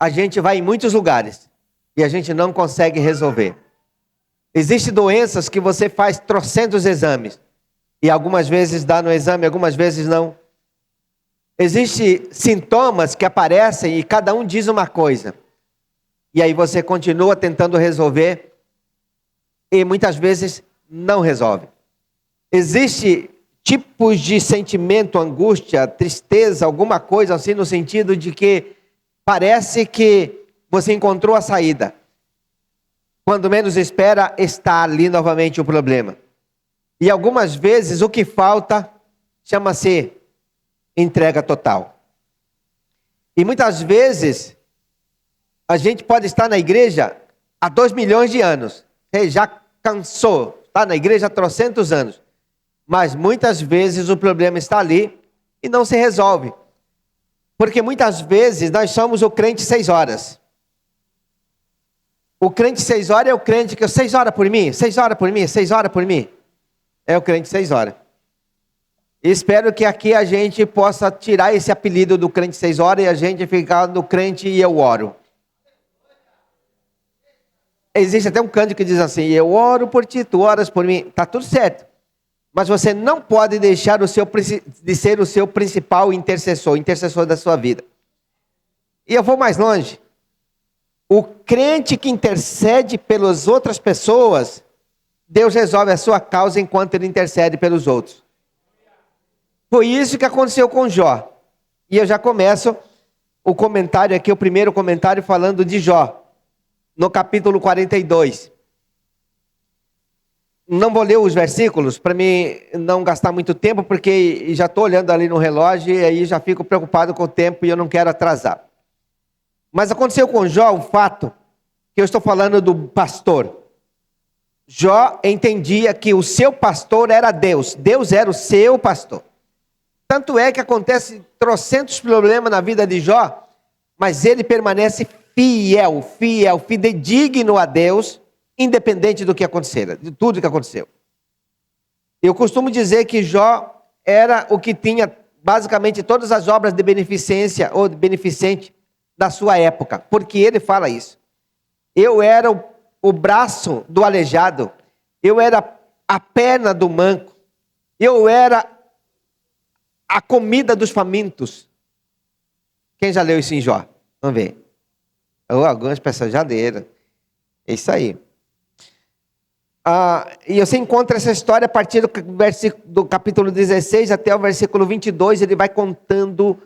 a gente vai em muitos lugares e a gente não consegue resolver. Existem doenças que você faz trocentos exames e algumas vezes dá no exame, algumas vezes não. Existem sintomas que aparecem e cada um diz uma coisa. E aí você continua tentando resolver e muitas vezes não resolve. Existem tipos de sentimento, angústia, tristeza, alguma coisa assim no sentido de que parece que você encontrou a saída. Quando menos espera, está ali novamente o problema. E algumas vezes o que falta chama-se entrega total. E muitas vezes a gente pode estar na igreja há 2 milhões de anos. Você já cansou, está na igreja há trocentos anos. Mas muitas vezes o problema está ali e não se resolve. Porque muitas vezes nós somos o crente 6 horas. O crente 6 horas é o crente que 6 horas por mim, 6 horas por mim, 6 horas por mim. É o crente 6 horas. Espero que aqui a gente possa tirar esse apelido do crente 6 horas e a gente ficar no crente e eu oro. Existe até um cântico que diz assim: eu oro por ti, tu oras por mim. Está tudo certo. Mas você não pode deixar de ser o seu principal intercessor da sua vida. E eu vou mais longe. O crente que intercede pelas outras pessoas, Deus resolve a sua causa enquanto ele intercede pelos outros. Foi isso que aconteceu com Jó. E eu já começo o comentário aqui, o primeiro comentário falando de Jó, no capítulo 42. Não vou ler os versículos para mim não gastar muito tempo, porque já estou olhando ali no relógio e aí já fico preocupado com o tempo e eu não quero atrasar. Mas aconteceu com Jó um fato, que eu estou falando do pastor. Jó entendia que o seu pastor era Deus. Deus era o seu pastor. Tanto é que acontece trocentos problemas na vida de Jó, mas ele permanece fiel, fidedigno a Deus, independente do que acontecera, de tudo que aconteceu. Eu costumo dizer que Jó era o que tinha basicamente todas as obras de beneficência ou de beneficente da sua época, porque ele fala isso. Eu era o braço do aleijado, eu era a perna do manco, eu era a comida dos famintos. Quem já leu isso em Jó? Vamos ver. Algumas pessoas já leram. É isso aí. E você encontra essa história a partir do capítulo 16 até o versículo 22, ele vai contando o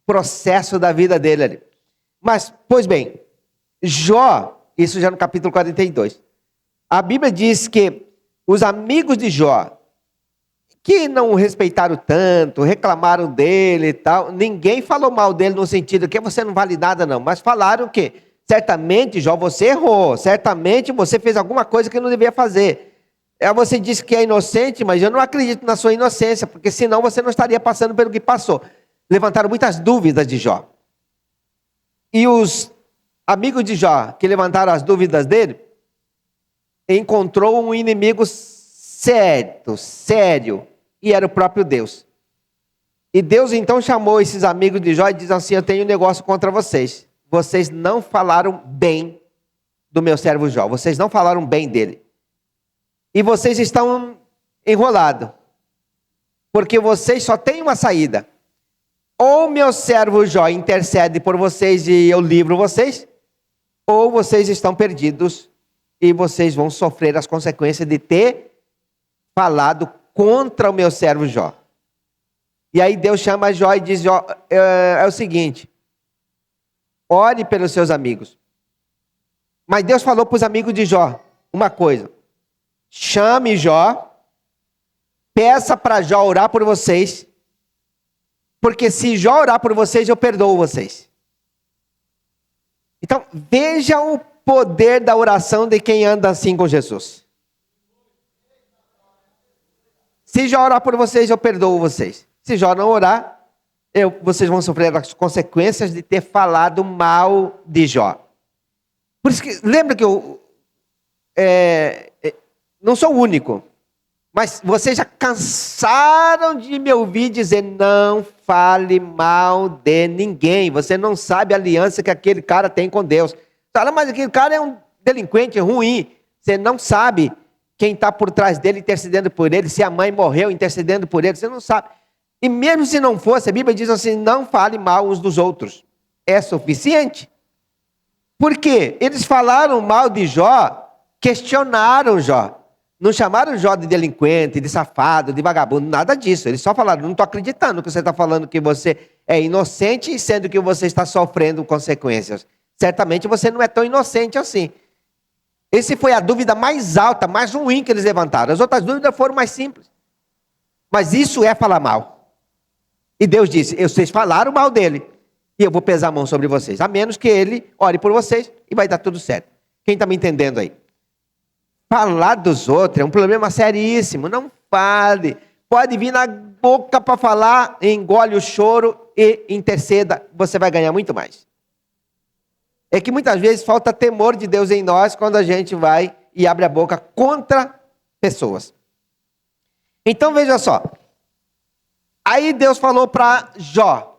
processo da vida dele ali. Mas, pois bem, Jó, isso já no capítulo 42, a Bíblia diz que os amigos de Jó, que não o respeitaram tanto, reclamaram dele e tal, ninguém falou mal dele no sentido que você não vale nada não, mas falaram que certamente, Jó, você errou, certamente você fez alguma coisa que não devia fazer. Você disse que é inocente, mas eu não acredito na sua inocência, porque senão você não estaria passando pelo que passou. Levantaram muitas dúvidas de Jó. E os amigos de Jó, que levantaram as dúvidas dele, encontrou um inimigo sério, e era o próprio Deus. E Deus então chamou esses amigos de Jó e disse assim: eu tenho um negócio contra vocês. Vocês não falaram bem do meu servo Jó. Vocês não falaram bem dele. E vocês estão enrolados. Porque vocês só têm uma saída. Ou meu servo Jó intercede por vocês e eu livro vocês, ou vocês estão perdidos e vocês vão sofrer as consequências de ter falado contra o meu servo Jó. E aí Deus chama Jó e diz: Jó, é o seguinte, ore pelos seus amigos. Mas Deus falou para os amigos de Jó uma coisa: chame Jó, peça para Jó orar por vocês, porque se Jó orar por vocês, eu perdoo vocês. Então, veja o poder da oração de quem anda assim com Jesus. Se Jó orar por vocês, eu perdoo vocês. Se Jó não orar, vocês vão sofrer as consequências de ter falado mal de Jó. Por isso que, lembra que eu não sou o único. Mas vocês já cansaram de me ouvir dizer, não fale mal de ninguém. Você não sabe a aliança que aquele cara tem com Deus. Fala, mas aquele cara é um delinquente ruim. Você não sabe quem está por trás dele intercedendo por ele, se a mãe morreu intercedendo por ele, você não sabe. E mesmo se não fosse, a Bíblia diz assim, não fale mal uns dos outros. É suficiente. Por quê? Eles falaram mal de Jó, questionaram Jó. Não chamaram Jó de delinquente, de safado, de vagabundo, nada disso. Eles só falaram, não estou acreditando que você está falando que você é inocente, sendo que você está sofrendo consequências. Certamente você não é tão inocente assim. Essa foi a dúvida mais alta, mais ruim que eles levantaram. As outras dúvidas foram mais simples. Mas isso é falar mal. E Deus disse, vocês falaram mal dele, e eu vou pesar a mão sobre vocês. A menos que ele ore por vocês, e vai dar tudo certo. Quem está me entendendo aí? Falar dos outros é um problema seríssimo. Não fale. Pode vir na boca para falar, engole o choro e interceda. Você vai ganhar muito mais. É que muitas vezes falta temor de Deus em nós quando a gente vai e abre a boca contra pessoas. Então veja só. Aí Deus falou para Jó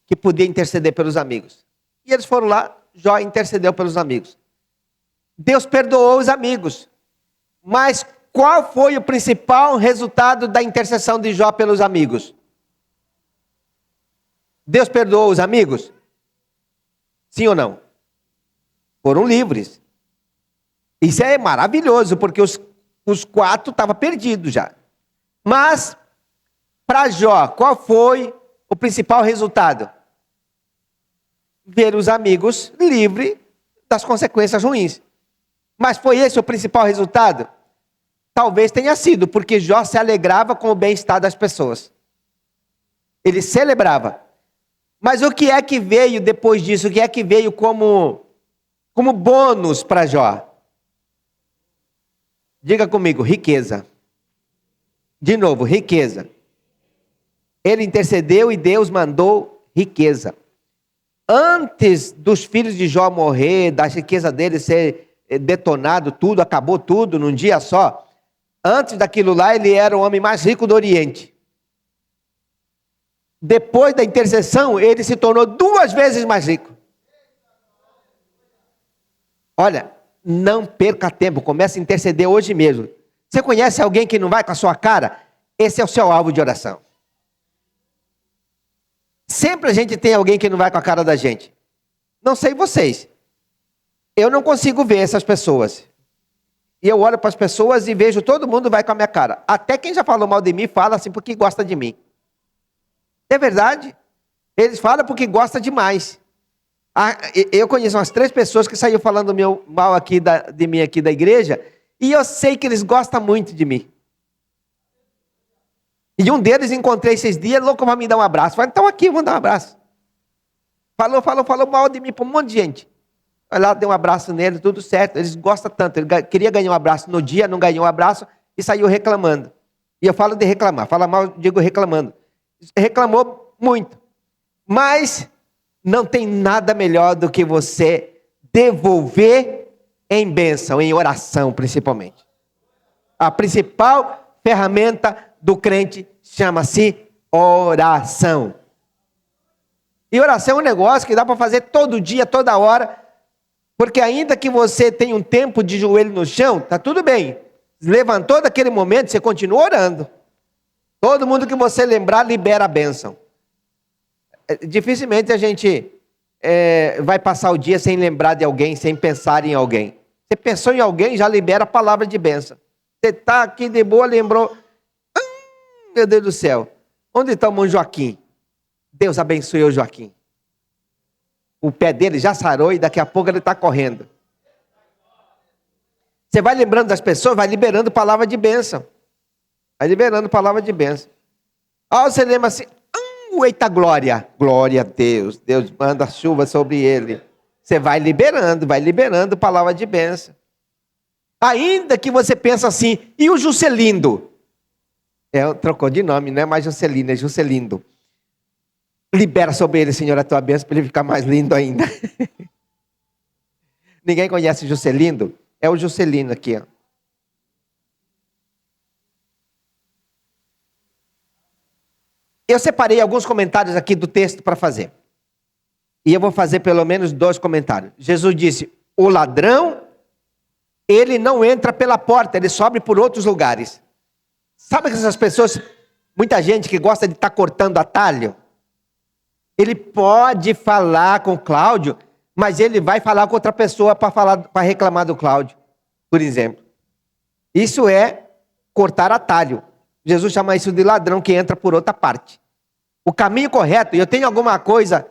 que podia interceder pelos amigos. E eles foram lá, Jó intercedeu pelos amigos. Deus perdoou os amigos. Mas qual foi o principal resultado da intercessão de Jó pelos amigos? Deus perdoou os amigos? Sim ou não? Foram livres. Isso é maravilhoso, porque os 4 estavam perdidos já. Mas, para Jó, qual foi o principal resultado? Ver os amigos livres das consequências ruins. Mas foi esse o principal resultado? Talvez tenha sido, porque Jó se alegrava com o bem-estar das pessoas. Ele celebrava. Mas o que é que veio depois disso? O que é que veio como bônus para Jó? Diga comigo, riqueza. De novo, riqueza. Ele intercedeu e Deus mandou riqueza. Antes dos filhos de Jó morrer, da riqueza dele ser detonado, tudo, acabou tudo num dia só. Antes daquilo lá, ele era o homem mais rico do Oriente. Depois da intercessão, ele se tornou 2 vezes mais rico. Olha, não perca tempo, comece a interceder hoje mesmo. Você conhece alguém que não vai com a sua cara? Esse é o seu alvo de oração. Sempre a gente tem alguém que não vai com a cara da gente. Não sei vocês. Eu não consigo ver essas pessoas. E eu olho para as pessoas e vejo todo mundo vai com a minha cara. Até quem já falou mal de mim fala assim porque gosta de mim. É verdade. Eles falam porque gostam demais. Eu conheço umas 3 pessoas que saíram falando mal aqui de mim aqui da igreja. E eu sei que eles gostam muito de mim. E um deles encontrei esses dias, louco para me dar um abraço. Falei, então aqui, vamos dar um abraço. Falou mal de mim para um monte de gente. Vai lá, deu um abraço nele, tudo certo. Eles gostam tanto. Ele queria ganhar um abraço no dia, não ganhou um abraço e saiu reclamando. E eu falo de reclamar. Fala mal, digo reclamando. Reclamou muito. Mas não tem nada melhor do que você devolver em bênção, em oração principalmente. A principal ferramenta do crente chama-se oração. E oração é um negócio que dá para fazer todo dia, toda hora. Porque ainda que você tenha um tempo de joelho no chão, tá tudo bem. Levantou daquele momento, você continua orando. Todo mundo que você lembrar, libera a bênção. Dificilmente a gente vai passar o dia sem lembrar de alguém, sem pensar em alguém. Você pensou em alguém, já libera a palavra de bênção. Você está aqui de boa, lembrou. Meu Deus do céu. Onde está o irmão Joaquim? Deus abençoe o Joaquim. O pé dele já sarou e daqui a pouco ele está correndo. Você vai lembrando das pessoas, vai liberando palavra de bênção. Vai liberando palavra de bênção. Você lembra assim, eita glória. Glória a Deus. Deus manda chuva sobre ele. Você vai liberando palavra de bênção. Ainda que você pense assim, e o Juscelindo? Trocou de nome, não é mais Juscelino, é Juscelindo. Libera sobre ele, Senhor, a tua bênção para ele ficar mais lindo ainda. Ninguém conhece Juscelindo? É o Juscelino aqui, ó. Eu separei alguns comentários aqui do texto para fazer. E eu vou fazer pelo menos 2 comentários. Jesus disse, o ladrão, ele não entra pela porta, ele sobe por outros lugares. Sabe que essas pessoas, muita gente que gosta de estar cortando atalho? Ele pode falar com o Cláudio, mas ele vai falar com outra pessoa para reclamar do Cláudio, por exemplo. Isso é cortar atalho. Jesus chama isso de ladrão que entra por outra parte. O caminho correto, e eu tenho alguma coisa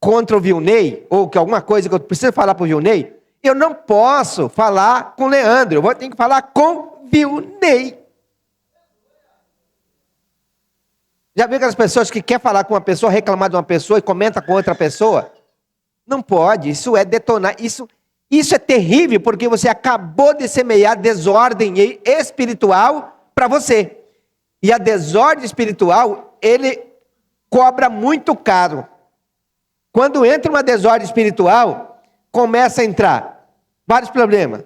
contra o Vilney, ou que alguma coisa que eu preciso falar para o Vilney, eu não posso falar com o Leandro, eu vou ter que falar com o Vilney. Já viu aquelas pessoas que querem falar com uma pessoa, reclamar de uma pessoa e comenta com outra pessoa? Não pode, isso é detonar, isso é terrível, porque você acabou de semear desordem espiritual para você. E a desordem espiritual, ele cobra muito caro. Quando entra uma desordem espiritual, começa a entrar vários problemas.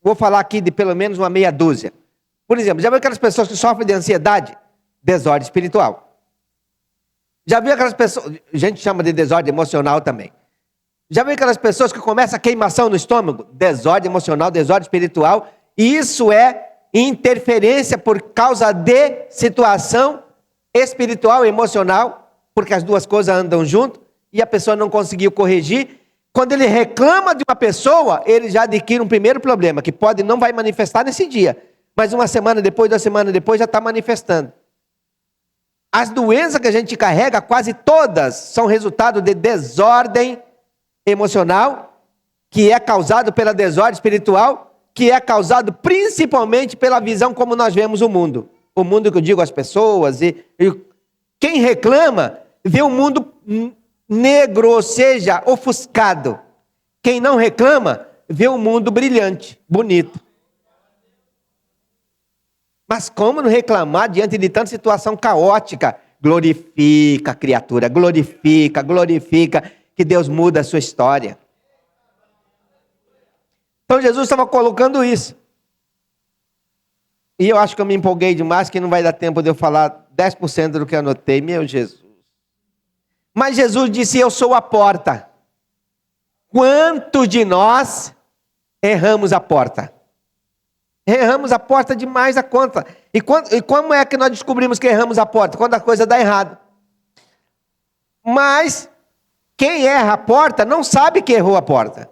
Vou falar aqui de pelo menos uma meia dúzia. Por exemplo, já viu aquelas pessoas que sofrem de ansiedade? Desordem espiritual. Já viu aquelas pessoas, a gente chama de desordem emocional também. Já viu aquelas pessoas que começam a queimação no estômago? Desordem emocional, desordem espiritual. E isso é interferência por causa de situação espiritual e emocional, porque as duas coisas andam junto, e a pessoa não conseguiu corrigir. Quando ele reclama de uma pessoa, ele já adquire um primeiro problema, que não vai manifestar nesse dia, mas uma semana depois, 2 semanas depois, já está manifestando. As doenças que a gente carrega, quase todas, são resultado de desordem emocional, que é causado pela desordem espiritual, que é causado principalmente pela visão como nós vemos o mundo. O mundo que eu digo, as pessoas, e quem reclama, vê o mundo negro, ou seja, ofuscado. Quem não reclama, vê o mundo brilhante, bonito. Mas como não reclamar diante de tanta situação caótica? Glorifica, criatura, glorifica, que Deus muda a sua história. Então Jesus estava colocando isso. E eu acho que eu me empolguei demais, que não vai dar tempo de eu falar 10% do que eu anotei. Meu Jesus. Mas Jesus disse, eu sou a porta. Quantos de nós erramos a porta? Erramos a porta demais a conta. E como é que nós descobrimos que erramos a porta? Quando a coisa dá errado. Mas quem erra a porta não sabe que errou a porta.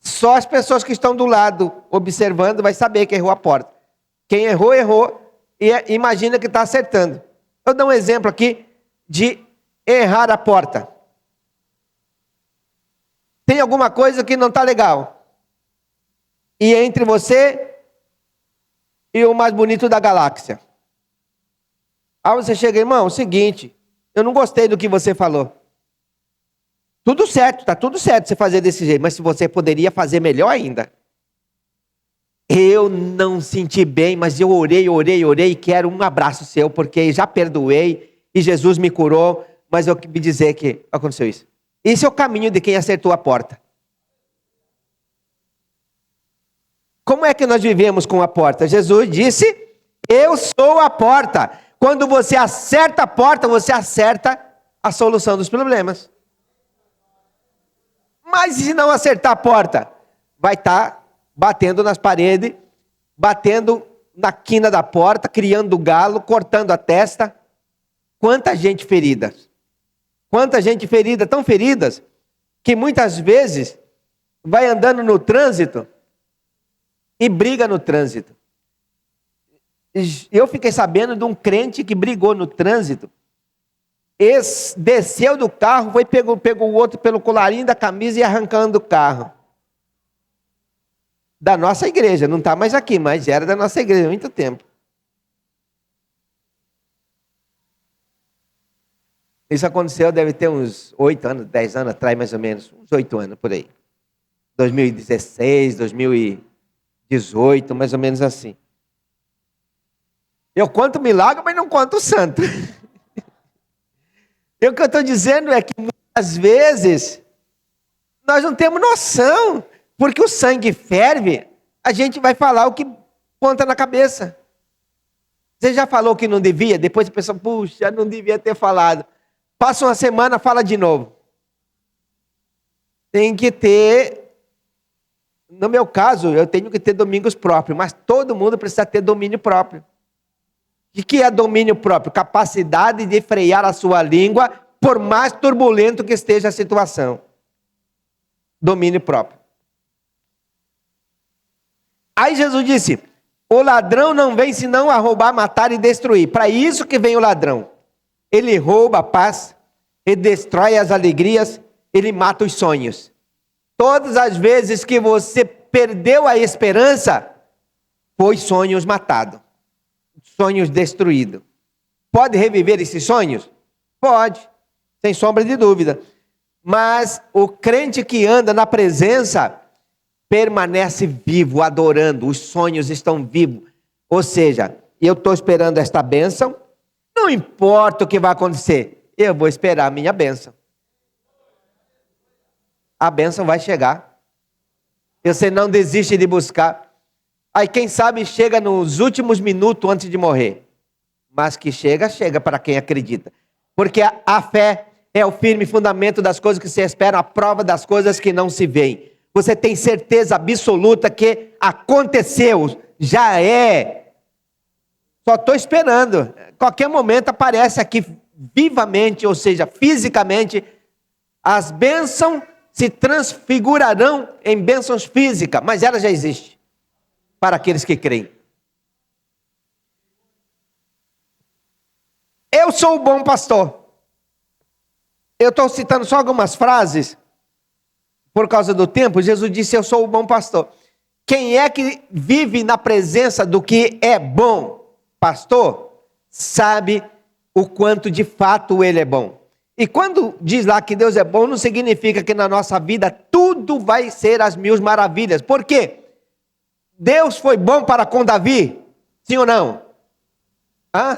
Só as pessoas que estão do lado observando vai saber que errou a porta. Quem errou, errou e imagina que está acertando. Eu dou um exemplo aqui de errar a porta. Tem alguma coisa que não está legal. E entre você e o mais bonito da galáxia. Aí você chega, irmão, é o seguinte, eu não gostei do que você falou. Tudo certo, está tudo certo você fazer desse jeito, mas se você poderia fazer melhor ainda. Eu não senti bem, mas eu orei e quero um abraço seu, porque já perdoei e Jesus me curou, mas eu me dizer que aconteceu isso. Esse é o caminho de quem acertou a porta. Como é que nós vivemos com a porta? Jesus disse, eu sou a porta. Quando você acerta a porta, você acerta a solução dos problemas. Mas se não acertar a porta, vai estar batendo nas paredes, batendo na quina da porta, criando galo, cortando a testa. Quanta gente ferida. Quanta gente ferida, tão feridas, que muitas vezes vai andando no trânsito e briga no trânsito. Eu fiquei sabendo de um crente que brigou no trânsito, desceu do carro, pegou o outro pelo colarinho da camisa e arrancando o carro. Da nossa igreja, não está mais aqui, mas era da nossa igreja há muito tempo. Isso aconteceu, deve ter uns 8 anos, 10 anos atrás, mais ou menos, uns 8 anos por aí. 2016, 2018, mais ou menos assim. Eu conto milagre, mas não conto santo. E o que eu estou dizendo é que muitas vezes nós não temos noção, porque o sangue ferve, a gente vai falar o que conta na cabeça. Você já falou que não devia? Depois você pensa, puxa, não devia ter falado. Passa uma semana, fala de novo. Tem que ter, no meu caso, eu tenho que ter domingos próprios, mas todo mundo precisa ter domínio próprio. O que é domínio próprio? Capacidade de frear a sua língua, por mais turbulento que esteja a situação. Domínio próprio. Aí Jesus disse, o ladrão não vem senão a roubar, matar e destruir. Para isso que vem o ladrão. Ele rouba a paz, ele destrói as alegrias, ele mata os sonhos. Todas as vezes que você perdeu a esperança, foi sonhos matados, sonhos destruídos. Pode reviver esses sonhos? Pode, sem sombra de dúvida. Mas o crente que anda na presença permanece vivo, adorando, os sonhos estão vivos. Ou seja, eu estou esperando esta bênção, não importa o que vai acontecer, eu vou esperar a minha bênção. A bênção vai chegar. Você não desiste de buscar. Aí quem sabe chega nos últimos minutos antes de morrer. Mas que chega, chega para quem acredita. Porque a fé é o firme fundamento das coisas que se esperam, a prova das coisas que não se veem. Você tem certeza absoluta que aconteceu, já é. Só estou esperando. Qualquer momento aparece aqui vivamente, ou seja, fisicamente, as bênçãos se transfigurarão em bênçãos físicas, mas ela já existe para aqueles que creem. Eu sou o bom pastor. Eu estou citando só algumas frases, por causa do tempo. Jesus disse, eu sou o bom pastor. Quem é que vive na presença do que é bom pastor, sabe o quanto de fato ele é bom. E quando diz lá que Deus é bom, não significa que na nossa vida tudo vai ser as mil maravilhas. Por quê? Deus foi bom para com Davi? Sim ou não?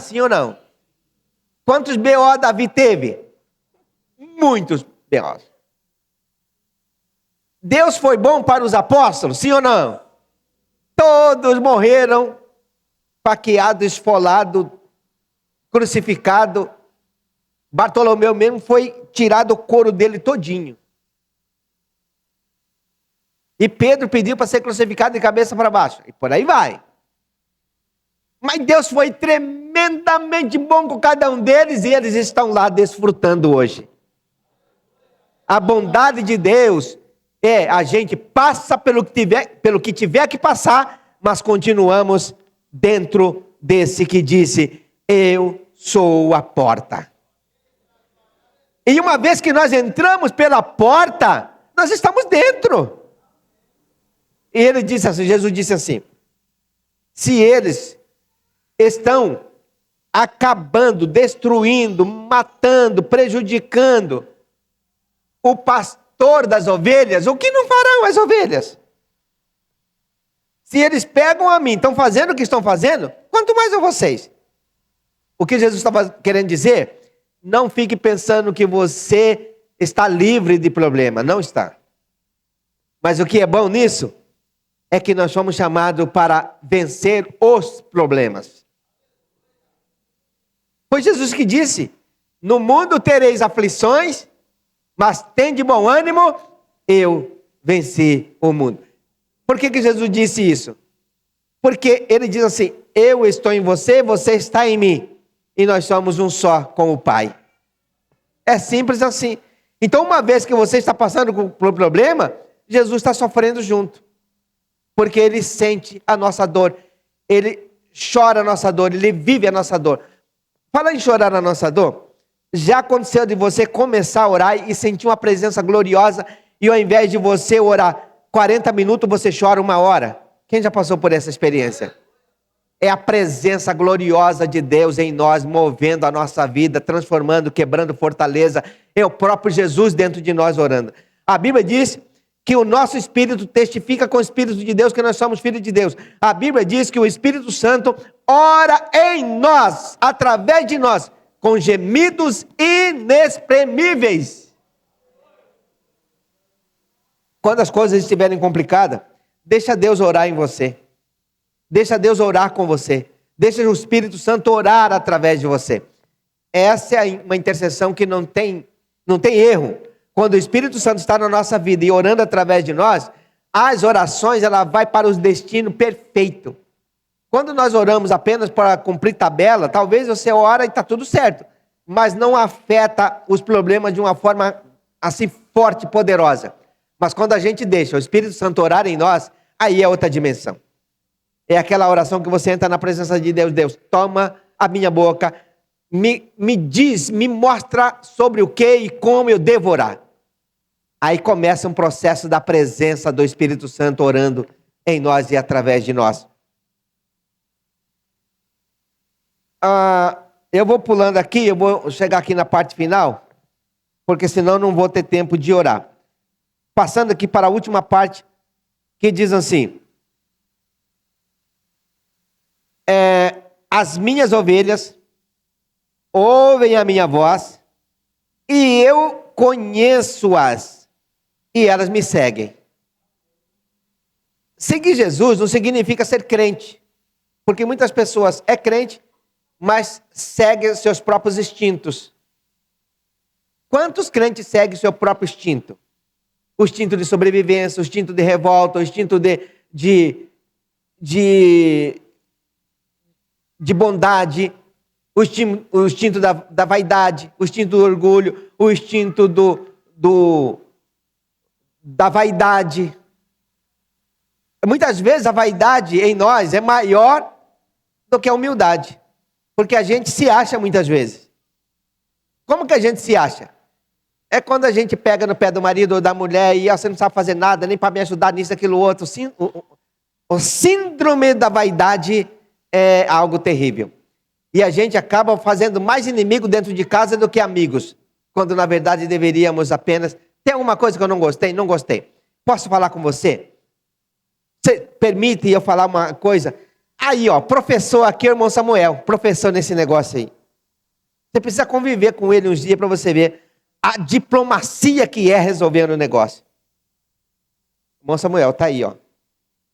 Sim ou não? Quantos B.O. Davi teve? Muitos B.O. Deus foi bom para os apóstolos? Sim ou não? Todos morreram, faqueado, esfolado, crucificado. Bartolomeu mesmo foi tirado o couro dele todinho. E Pedro pediu para ser crucificado de cabeça para baixo. E por aí vai. Mas Deus foi tremendamente bom com cada um deles e eles estão lá desfrutando hoje. A bondade de Deus a gente passa pelo que tiver que passar, mas continuamos dentro desse que disse, eu sou a porta. E uma vez que nós entramos pela porta, nós estamos dentro. E ele disse assim, Jesus disse assim, se eles estão acabando, destruindo, matando, prejudicando o pastor das ovelhas, o que não farão as ovelhas? Se eles pegam a mim, estão fazendo o que estão fazendo, quanto mais a vocês. O que Jesus estava querendo dizer? Não fique pensando que você está livre de problema. Não está. Mas o que é bom nisso é que nós somos chamados para vencer os problemas. Foi Jesus que disse, no mundo tereis aflições, mas tende bom ânimo, eu venci o mundo. Por que Jesus disse isso? Porque ele diz assim, eu estou em você, você está em mim. E nós somos um só com o Pai. É simples assim. Então, uma vez que você está passando por problema, Jesus está sofrendo junto. Porque ele sente a nossa dor. Ele chora a nossa dor, ele vive a nossa dor. Fala em chorar a nossa dor. Já aconteceu de você começar a orar e sentir uma presença gloriosa e ao invés de você orar 40 minutos, você chora 1 hora? Quem já passou por essa experiência? É a presença gloriosa de Deus em nós, movendo a nossa vida, transformando, quebrando fortaleza. É o próprio Jesus dentro de nós orando. A Bíblia diz que o nosso espírito testifica com o Espírito de Deus que nós somos filhos de Deus. A Bíblia diz que o Espírito Santo ora em nós, através de nós, com gemidos inexprimíveis. Quando as coisas estiverem complicadas, deixa Deus orar em você. Deixa Deus orar com você. Deixa o Espírito Santo orar através de você. Essa é uma intercessão que não tem erro. Quando o Espírito Santo está na nossa vida e orando através de nós, as orações, ela vai para o destino perfeito. Quando nós oramos apenas para cumprir tabela, talvez você ora e está tudo certo, mas não afeta os problemas de uma forma assim forte e poderosa. Mas quando a gente deixa o Espírito Santo orar em nós, aí é outra dimensão. É aquela oração que você entra na presença de Deus. Deus, toma a minha boca, me diz, me mostra sobre o que e como eu devo orar. Aí começa um processo da presença do Espírito Santo orando em nós e através de nós. Eu vou pulando aqui, eu vou chegar aqui na parte final, porque senão não vou ter tempo de orar. Passando aqui para a última parte, que diz assim: as minhas ovelhas ouvem a minha voz, e eu conheço-as, e elas me seguem. Seguir Jesus não significa ser crente, porque muitas pessoas é crente, mas seguem seus próprios instintos. Quantos crentes seguem seu próprio instinto? O instinto de sobrevivência, o instinto de revolta, o instinto de bondade, o instinto da vaidade, o instinto do orgulho, o instinto da vaidade. Muitas vezes a vaidade em nós é maior do que a humildade, porque a gente se acha muitas vezes. Como que a gente se acha? É quando a gente pega no pé do marido ou da mulher e você não sabe fazer nada, nem para me ajudar nisso, aquilo, outro. O síndrome da vaidade é algo terrível. E a gente acaba fazendo mais inimigo dentro de casa do que amigos, quando na verdade deveríamos apenas... Tem alguma coisa que eu não gostei? Não gostei. Posso falar com você? Você permite eu falar uma coisa? Aí, ó, professor aqui, irmão Samuel, professor nesse negócio aí. Você precisa conviver com ele uns dias para você ver a diplomacia que é resolver o negócio. Irmão Samuel, tá aí, ó.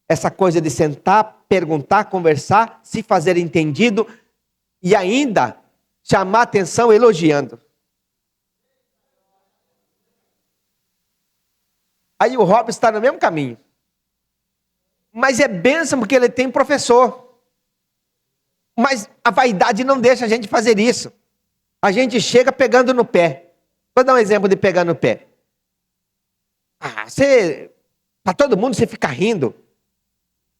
Essa coisa de sentar, perguntar, conversar, se fazer entendido e ainda chamar atenção elogiando. Aí o Robson está no mesmo caminho. Mas é bênção porque ele tem professor. Mas a vaidade não deixa a gente fazer isso. A gente chega pegando no pé. Vou dar um exemplo de pegar no pé. Para todo mundo você fica rindo.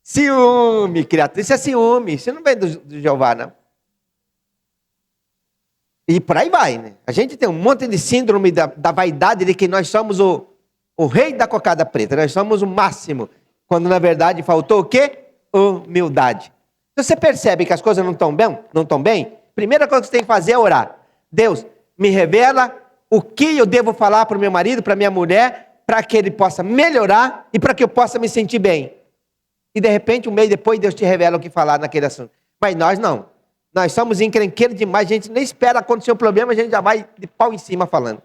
Ciúme, criatura. Isso é ciúme. Isso não vem do Jeová, não. E por aí vai, né? A gente tem um monte de síndrome da vaidade de que nós somos o rei da cocada preta. Nós somos o máximo. Quando na verdade faltou o quê? Humildade. Se você percebe que as coisas não estão bem, primeira coisa que você tem que fazer é orar. Deus, me revela o que eu devo falar para o meu marido, para a minha mulher, para que ele possa melhorar e para que eu possa me sentir bem. E de repente, um mês depois, Deus te revela o que falar naquele assunto. Mas nós não. Nós somos encrenqueiros demais, a gente nem espera acontecer um problema, a gente já vai de pau em cima falando.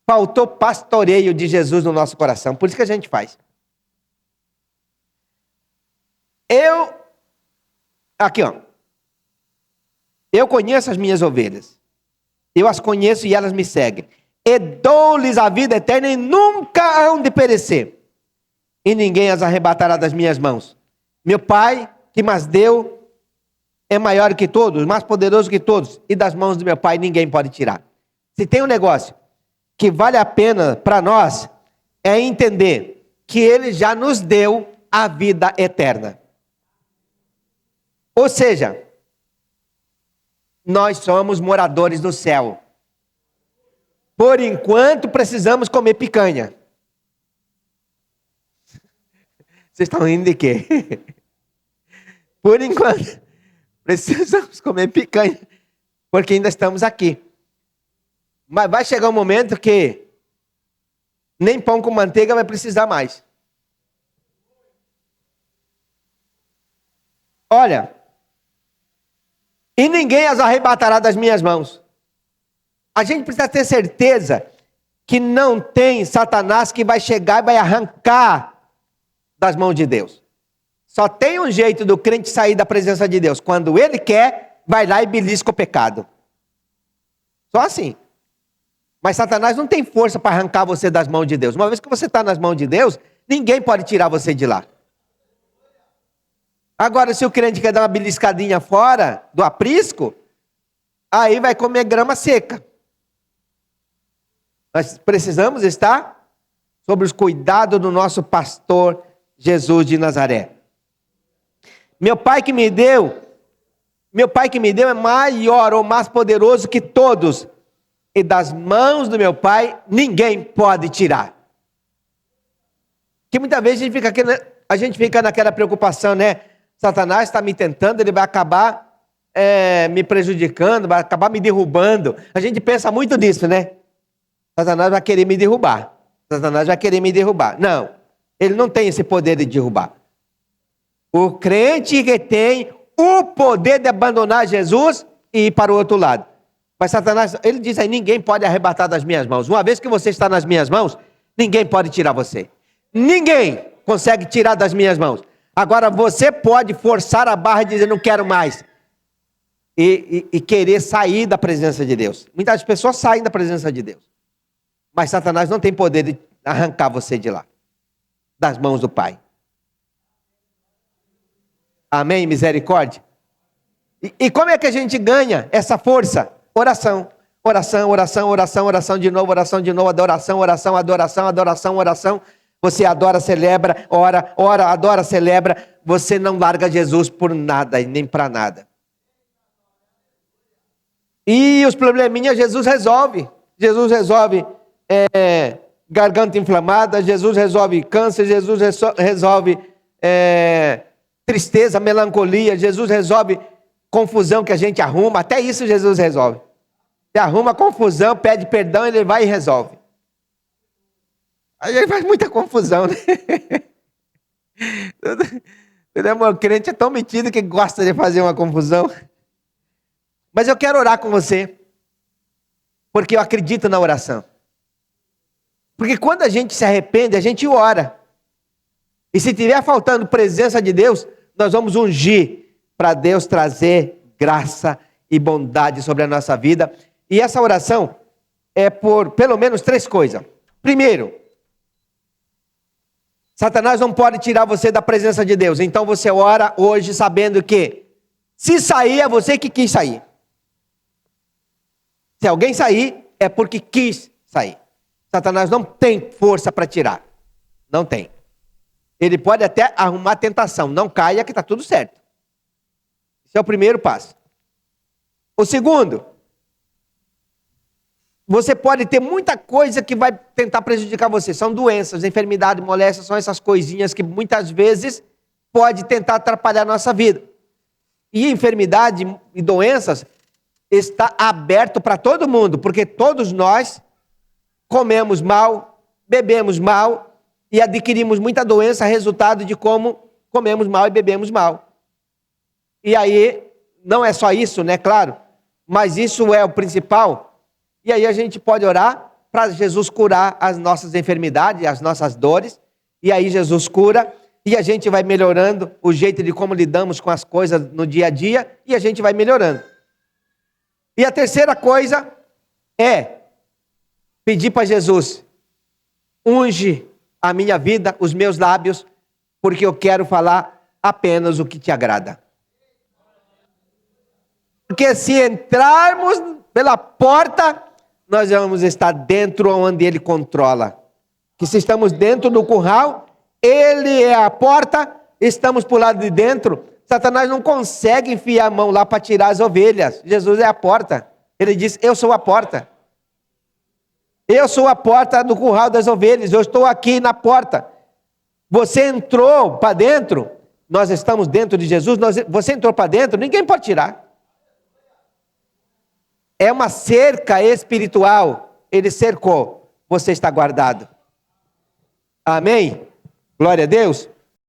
Faltou pastoreio de Jesus no nosso coração, por isso que a gente faz. Aqui ó, eu conheço as minhas ovelhas, eu as conheço e elas me seguem, e dou-lhes a vida eterna e nunca hão de perecer, e ninguém as arrebatará das minhas mãos. Meu Pai, que mas deu, é maior que todos, mais poderoso que todos, e das mãos do meu Pai ninguém pode tirar. Se tem um negócio que vale a pena para nós, é entender que Ele já nos deu a vida eterna. Ou seja, nós somos moradores do céu. Por enquanto, precisamos comer picanha. Vocês estão rindo de quê? Por enquanto, precisamos comer picanha, porque ainda estamos aqui. Mas vai chegar um momento que nem pão com manteiga vai precisar mais. Olha, e ninguém as arrebatará das minhas mãos. A gente precisa ter certeza que não tem Satanás que vai chegar e vai arrancar das mãos de Deus. Só tem um jeito do crente sair da presença de Deus. Quando ele quer, vai lá e belisca o pecado. Só assim. Mas Satanás não tem força para arrancar você das mãos de Deus. Uma vez que você está nas mãos de Deus, ninguém pode tirar você de lá. Agora, se o crente quer dar uma beliscadinha fora do aprisco, aí vai comer grama seca. Nós precisamos estar sob os cuidados do nosso pastor Jesus de Nazaré. Meu pai que me deu é maior ou mais poderoso que todos. E das mãos do meu pai, ninguém pode tirar. Que muitas vezes a gente fica naquela preocupação, né? Satanás está me tentando, ele vai acabar me prejudicando, vai acabar me derrubando. A gente pensa muito nisso, né? Satanás vai querer me derrubar. Satanás vai querer me derrubar. Não, ele não tem esse poder de derrubar. O crente que tem o poder de abandonar Jesus e ir para o outro lado. Mas Satanás, ele diz aí, ninguém pode arrebatar das minhas mãos. Uma vez que você está nas minhas mãos, ninguém pode tirar você. Ninguém consegue tirar das minhas mãos. Agora você pode forçar a barra e dizer, não quero mais. E querer sair da presença de Deus. Muitas pessoas saem da presença de Deus. Mas Satanás não tem poder de arrancar você de lá. Das mãos do Pai. Amém? Misericórdia. E como é que a gente ganha essa força? Oração. Oração, oração, oração, oração de novo, adoração, oração, adoração, adoração, oração. Você adora, celebra, ora, adora, celebra. Você não larga Jesus por nada e nem para nada. E os probleminhas Jesus resolve. Jesus resolve garganta inflamada, Jesus resolve câncer, Jesus resolve tristeza, melancolia, Jesus resolve confusão que a gente arruma, até isso Jesus resolve. Você arruma confusão, pede perdão, ele vai e resolve. A gente faz muita confusão, né? O crente é tão metido que gosta de fazer uma confusão. Mas eu quero orar com você, porque eu acredito na oração. Porque quando a gente se arrepende, a gente ora. E se tiver faltando presença de Deus, nós vamos ungir para Deus trazer graça e bondade sobre a nossa vida. E essa oração é por pelo menos 3 coisas. Primeiro, Satanás não pode tirar você da presença de Deus. Então você ora hoje sabendo que se sair é você que quis sair. Se alguém sair é porque quis sair. Satanás não tem força para tirar. Não tem. Ele pode até arrumar tentação. Não caia que está tudo certo. Esse é o primeiro passo. O segundo, você pode ter muita coisa que vai tentar prejudicar você. São doenças, enfermidades, moléstias, são essas coisinhas que muitas vezes pode tentar atrapalhar a nossa vida. E enfermidade e doenças está aberto para todo mundo, porque todos nós comemos mal, bebemos mal e adquirimos muita doença resultado de como comemos mal e bebemos mal. E aí, não é só isso, né, claro, mas isso é o principal. E aí a gente pode orar para Jesus curar as nossas enfermidades, as nossas dores, e aí Jesus cura, e a gente vai melhorando o jeito de como lidamos com as coisas no dia a dia, e a gente vai melhorando. E a terceira coisa é pedir para Jesus, unge a minha vida, os meus lábios, porque eu quero falar apenas o que te agrada. Porque se entrarmos pela porta, nós vamos estar dentro onde Ele controla. Que se estamos dentro do curral, Ele é a porta, estamos por lado de dentro. Satanás não consegue enfiar a mão lá para tirar as ovelhas. Jesus é a porta. Ele diz, eu sou a porta. Eu sou a porta do curral das ovelhas, eu estou aqui na porta. Você entrou para dentro, nós estamos dentro de Jesus, você entrou para dentro, ninguém pode tirar. É uma cerca espiritual, ele cercou, você está guardado. Amém? Glória a Deus.